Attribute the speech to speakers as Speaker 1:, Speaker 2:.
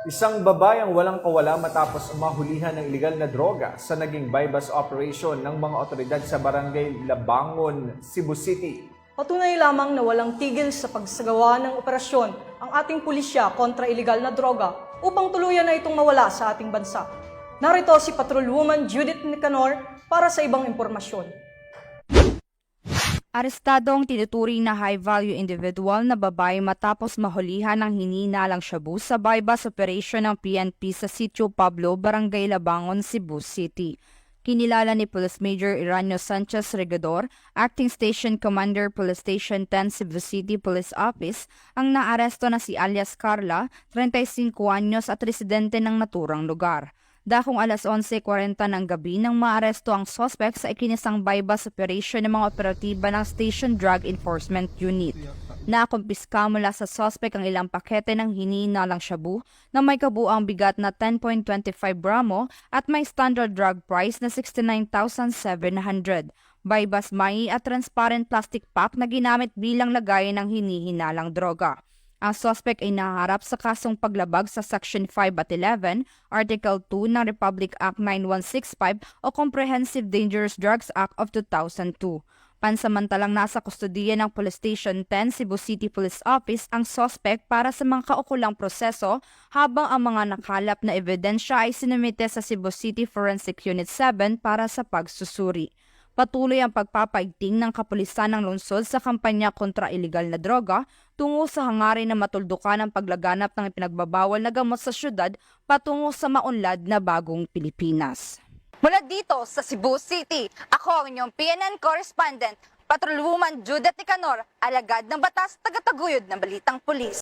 Speaker 1: Isang babayang walang kawala matapos mahulihan ng ilegal na droga sa naging bypass operation ng mga otoridad sa barangay Labangon, Cebu City.
Speaker 2: Patunay lamang na walang tigil sa pagsagawa ng operasyon ang ating pulisya kontra ilegal na droga upang tuluyan na itong mawala sa ating bansa. Narito si Patrolwoman Judith Nicanor para sa ibang impormasyon.
Speaker 3: Arestadong tinuturing na high-value individual na babae matapos mahulihan ng hininalang shabu sa bypass operation ng PNP sa Sitio Pablo, Barangay Labangon, Cebu City. Kinilala ni Police Major Iranio Sanchez Regador, Acting Station Commander Police Station 10 Cebu City Police Office, ang naaresto na si alias Carla, 35 anyos at residente ng naturang lugar. Dakong alas 11:40 ng gabi nang maaresto ang suspect sa ikinisang bypass operation ng mga operatiba ng Station Drug Enforcement Unit. Nakumpiska mula sa suspect ang ilang pakete ng hinihinalang shabu na may kabuang bigat na 10.25 gramo at may standard drug price na 69,700. Bypass mai at transparent plastic pack na ginamit bilang lagayan ng hinihinalang droga. Ang suspect ay naharap sa kasong paglabag sa Section 5 at 11, Article 2 ng Republic Act 9165 o Comprehensive Dangerous Drugs Act of 2002. Pansamantalang nasa kustodiya ng Police Station 10 Cebu City Police Office ang suspect para sa mga kaukulang proseso habang ang mga nakalap na ebidensya ay sinumite sa Cebu City Forensic Unit 7 para sa pagsusuri. Patuloy ang pagpapaigting ng kapulisan ng lungsod sa kampanya kontra ilegal na droga tungo sa hangarin na matuldukan ang paglaganap ng ipinagbabawal na gamot sa syudad patungo sa maunlad na bagong Pilipinas.
Speaker 4: Mula dito sa Cebu City, ako ang inyong PNN correspondent, Patrolwoman Judith Nicanor, alagad ng batas, tagataguyod ng balitang pulis.